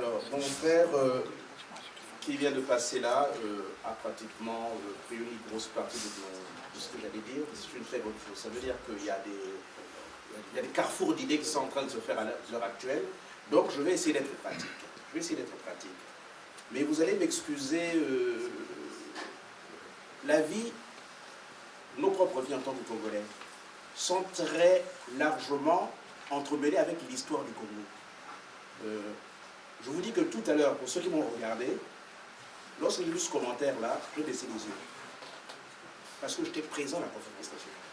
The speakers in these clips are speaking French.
Alors, mon frère qui vient de passer là a pratiquement pris une grosse partie de ce que j'allais dire. C'est une très bonne chose. Ça veut dire qu'il y a des carrefours d'idées qui sont en train de se faire à l'heure actuelle. Donc, je vais essayer d'être pratique. Mais vous allez m'excuser, la vie, nos propres vies en tant que Congolais, sont très largement entremêlées avec l'histoire du Congo. Je vous dis que tout à l'heure, pour ceux qui m'ont regardé, lorsque j'ai lu ce commentaire-là, je baissais les yeux. Parce que j'étais présent à la conférence nationale.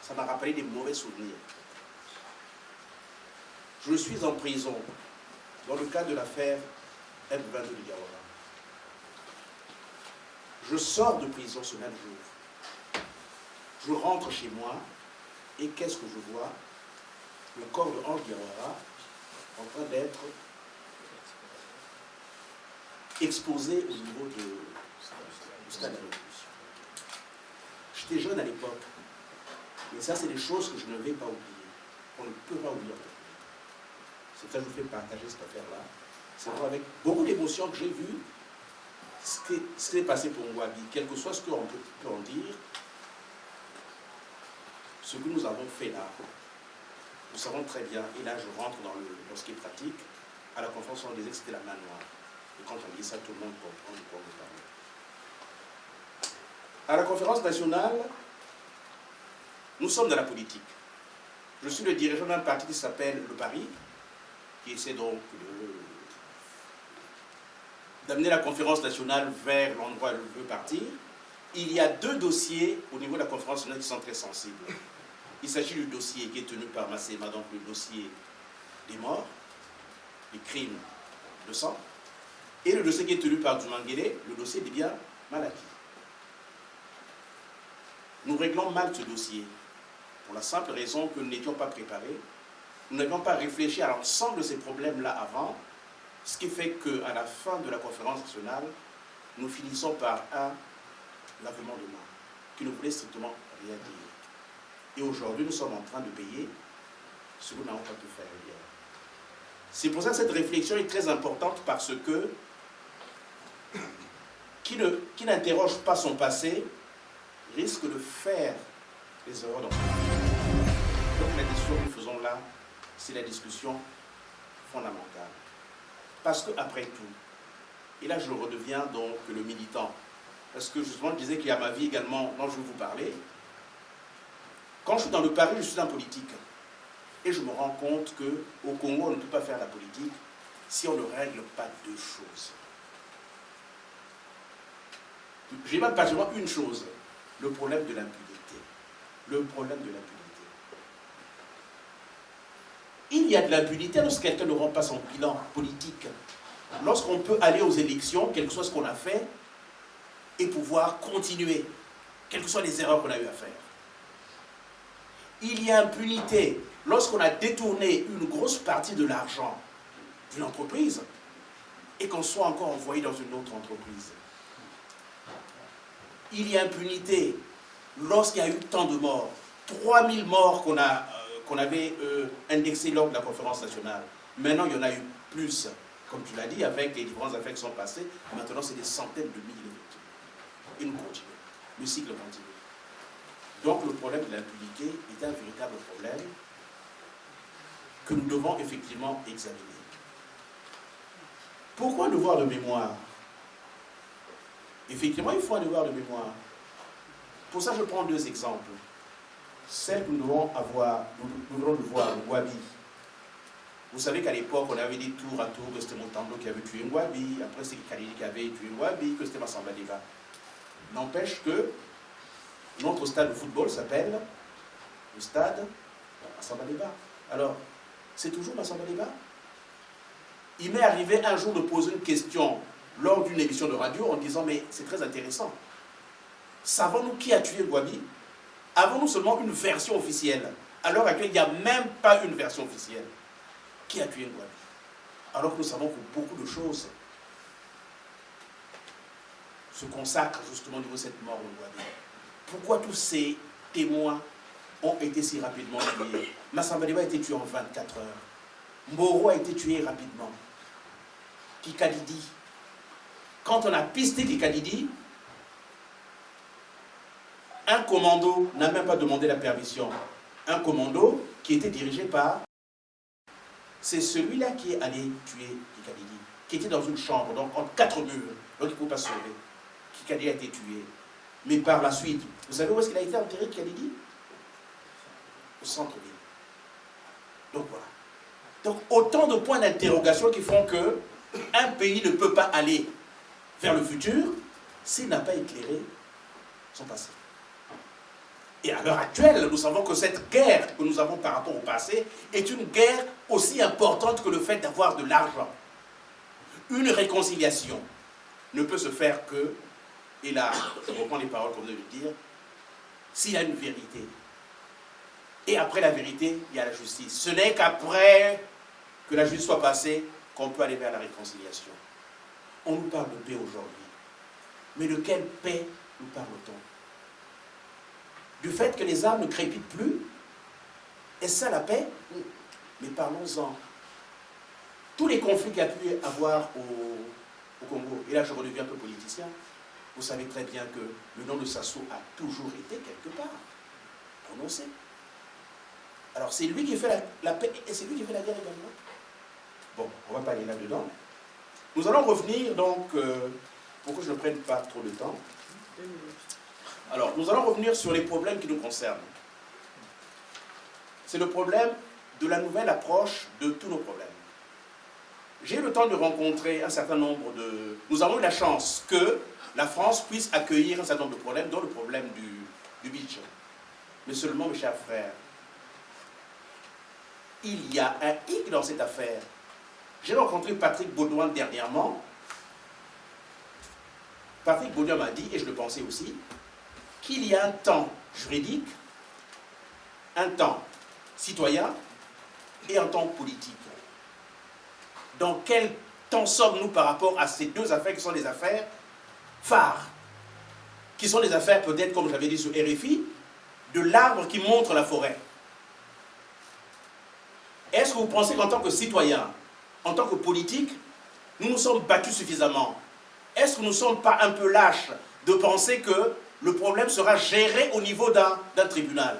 Ça m'a rappelé des mauvais souvenirs. Je suis en prison dans le cadre de l'affaire M22 de Diawara. Je sors de prison ce même jour. Je rentre chez moi et qu'est-ce que je vois? Le corps de Ange Diawara en train d'être exposé au niveau du stade de l'Opposition. J'étais jeune à l'époque, mais ça c'est des choses que je ne vais pas oublier. On ne peut pas oublier. C'est ça que je vous fais partager cette affaire-là. C'est avec beaucoup d'émotion que j'ai vu ce qui s'est passé pour Ngouabi, quel que soit ce qu'on peut en dire, ce que nous avons fait là. Nous savons très bien, et là je rentre dans ce qui est pratique, à la conférence on disait que c'était la main noire. Et quand on dit ça, tout le monde comprend de quoi on parle. À la conférence nationale, nous sommes dans la politique. Je suis le dirigeant d'un parti qui s'appelle le Paris, qui essaie donc d'amener la conférence nationale vers l'endroit où elle veut partir. Il y a deux dossiers au niveau de la conférence nationale qui sont très sensibles. Il s'agit du dossier qui est tenu par Massema, donc le dossier des morts, des crimes de sang, et le dossier qui est tenu par Dumangele, le dossier des biens mal acquis. Nous réglons mal ce dossier, pour la simple raison que nous n'étions pas préparés, nous n'avions pas réfléchi à l'ensemble de ces problèmes-là avant, ce qui fait qu'à la fin de la conférence nationale, nous finissons par un lavement de main, qui ne voulait strictement rien dire. Et aujourd'hui, nous sommes en train de payer ce que nous n'avons pas pu faire hier. C'est pour ça que cette réflexion est très importante, parce que qui n'interroge pas son passé risque de faire les erreurs dans son passé. Donc la discussion que nous faisons là, c'est la discussion fondamentale. Parce qu'après tout, et là je redeviens donc le militant, parce que justement je disais qu'il y a ma vie également dont je vais vous parler. Quand je suis dans le Paris, je suis en politique. Et je me rends compte qu'au Congo, on ne peut pas faire la politique si on ne règle pas deux choses. J'ai même pas seulement une chose, le problème de l'impunité. Le problème de l'impunité. Il y a de l'impunité lorsque quelqu'un ne rend pas son bilan politique. Lorsqu'on peut aller aux élections, quel que soit ce qu'on a fait, et pouvoir continuer, quelles que soient les erreurs qu'on a eu à faire. Il y a impunité lorsqu'on a détourné une grosse partie de l'argent d'une entreprise et qu'on soit encore envoyé dans une autre entreprise. Il y a impunité lorsqu'il y a eu tant de morts. 3000 morts qu'on avait indexés lors de la conférence nationale. Maintenant, il y en a eu plus. Comme tu l'as dit, avec les différentes affaires qui sont passées, maintenant c'est des centaines de milliers de victimes. Et nous continuons. Le cycle continue. Donc le problème de l'impunité est un véritable problème que nous devons effectivement examiner. Pourquoi un devoir de mémoire? Effectivement, il faut un devoir de mémoire. Pour ça, je prends deux exemples. Celle que nous devons avoir, nous devons le voir, Ngouabi. Vous savez qu'à l'époque, on avait dit tour à tour que c'était Moutando qui avait tué Ngouabi, après c'est Kalili qui avait tué Ngouabi, que c'était Massamba Deba. N'empêche que notre stade de football s'appelle le stade Massamba Deba. Alors, c'est toujours Massamba Deba? Il m'est arrivé un jour de poser une question lors d'une émission de radio en disant, mais c'est très intéressant. Savons-nous qui a tué Ngouabi? Avons-nous seulement une version officielle? À l'heure actuelle, il n'y a même pas une version officielle. Qui a tué Ngouabi? Alors que nous savons que beaucoup de choses se consacrent justement au niveau de cette mort de Ngouabi. Pourquoi tous ces témoins ont été si rapidement tués? Massamba Deba a été tué en 24 heures. Moro a été tué rapidement. Kikadidi. Quand on a pisté Kikadidi, un commando n'a même pas demandé la permission. Un commando qui était dirigé par... C'est celui-là qui est allé tuer Kikadidi, qui était dans une chambre, donc entre 4 murs, donc il ne pouvait pas se sauver. Kikadidi a été tué. Mais par la suite, vous savez où est-ce qu'il a été enterré, Kikadidi? Au centre-ville. Donc voilà. Donc autant de points d'interrogation qui font que un pays ne peut pas aller vers le futur s'il n'a pas éclairé son passé. Et à l'heure actuelle, nous savons que cette guerre que nous avons par rapport au passé est une guerre aussi importante que le fait d'avoir de l'argent. Une réconciliation ne peut se faire que, et là, je reprends les paroles qu'on vient de dire, s'il y a une vérité. Et après la vérité, il y a la justice. Ce n'est qu'après que la justice soit passée qu'on peut aller vers la réconciliation. On nous parle de paix aujourd'hui. Mais de quelle paix nous parle-t-on? Du fait que les armes ne crépitent plus? Est-ce ça la paix? Mais parlons-en. Tous les conflits qu'il y a pu avoir au Congo, et là je redeviens un peu politicien, vous savez très bien que le nom de Sassou a toujours été quelque part prononcé. Alors c'est lui qui fait la paix et c'est lui qui fait la guerre également. Bon, on ne va pas aller là-dedans. Nous allons revenir donc, pour que je ne prenne pas trop de temps. Alors, nous allons revenir sur les problèmes qui nous concernent. C'est le problème de la nouvelle approche de tous nos problèmes. J'ai eu le temps de rencontrer un certain nombre de... Nous avons eu la chance que la France puisse accueillir un certain nombre de problèmes, dont le problème du beach. Mais seulement, mes chers frères, il y a un hic dans cette affaire. J'ai rencontré Patrick Baudouin dernièrement. Patrick Baudouin m'a dit, et je le pensais aussi, qu'il y a un temps juridique, un temps citoyen et un temps politique. Dans quel temps sommes-nous par rapport à ces deux affaires qui sont des affaires phares, qui sont des affaires peut-être, comme j'avais dit sur RFI, de l'arbre qui montre la forêt? Est-ce que vous pensez qu'en tant que citoyen, en tant que politique, nous nous sommes battus suffisamment? Est-ce que nous ne sommes pas un peu lâches de penser que le problème sera géré au niveau d'un tribunal?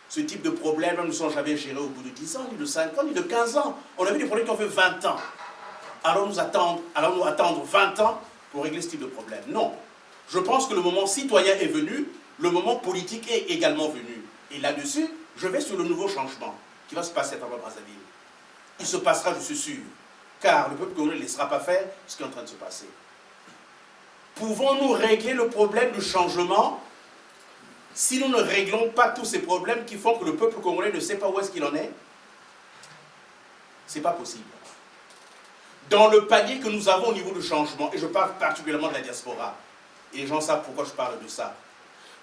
Ce type de problème ne sont jamais gérés au bout de 10 ans, ni de 5 ans, ni de 15 ans. On a vu des problèmes qui ont fait 20 ans. Allons-nous attendre 20 ans pour régler ce type de problème? Non. Je pense que le moment citoyen est venu, le moment politique est également venu. Et là-dessus, je vais sur le nouveau changement qui va se passer à Brazzaville. Il se passera, je suis sûr, car le peuple congolais ne laissera pas faire ce qui est en train de se passer. Pouvons-nous régler le problème du changement si nous ne réglons pas tous ces problèmes qui font que le peuple congolais ne sait pas où est-ce qu'il en est? Ce n'est pas possible. Dans le panier que nous avons au niveau du changement, et je parle particulièrement de la diaspora, et les gens savent pourquoi je parle de ça,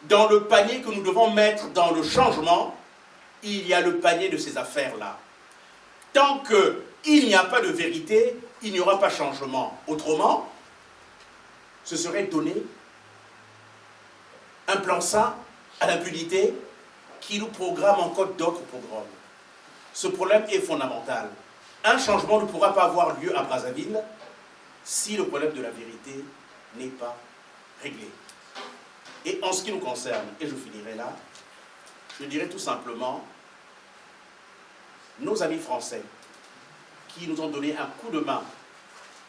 dans le panier que nous devons mettre dans le changement, il y a le panier de ces affaires-là. Tant qu'il n'y a pas de vérité, il n'y aura pas de changement. Autrement, ce serait donner un plan sain à l'impunité qui nous programme encore d'autres programmes. Ce problème est fondamental. Un changement ne pourra pas avoir lieu à Brazzaville si le problème de la vérité n'est pas réglé. Et en ce qui nous concerne, et je finirai là, je dirais tout simplement, nos amis français qui nous ont donné un coup de main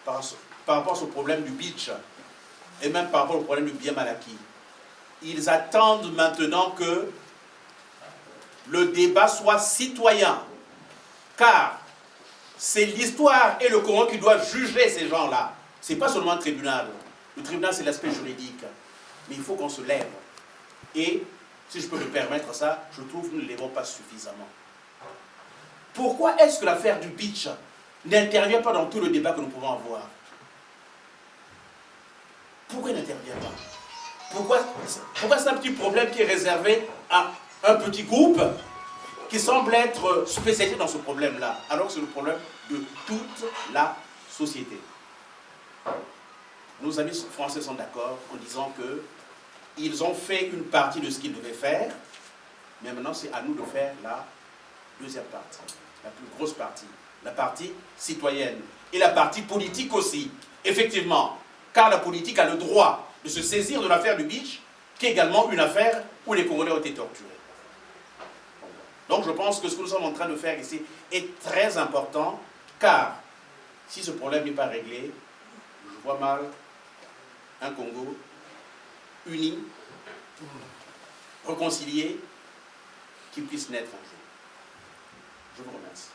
par rapport à ce problème du beach et même par rapport au problème du bien mal acquis, ils attendent maintenant que le débat soit citoyen, car c'est l'histoire et le Coran qui doivent juger ces gens-là. Ce n'est pas seulement un tribunal. Le tribunal, c'est l'aspect juridique. Mais il faut qu'on se lève. Et, si je peux me permettre ça, je trouve que nous ne lèvons pas suffisamment. Pourquoi est-ce que l'affaire du beach n'intervient pas dans tout le débat que nous pouvons avoir? Pourquoi il n'intervient pas? Pourquoi c'est un petit problème qui est réservé à un petit groupe qui semble être spécialisé dans ce problème-là, alors que c'est le problème de toute la société? Nos amis français sont d'accord en disant qu'ils ont fait une partie de ce qu'ils devaient faire, mais maintenant c'est à nous de faire la deuxième partie, la plus grosse partie. la partie citoyenne et la partie politique aussi, effectivement, car la politique a le droit de se saisir de l'affaire du Beach, qui est également une affaire où les Congolais ont été torturés. Donc je pense que ce que nous sommes en train de faire ici est très important, car si ce problème n'est pas réglé, je vois mal un Congo uni, réconcilié, qui puisse naître un jour. Je vous remercie.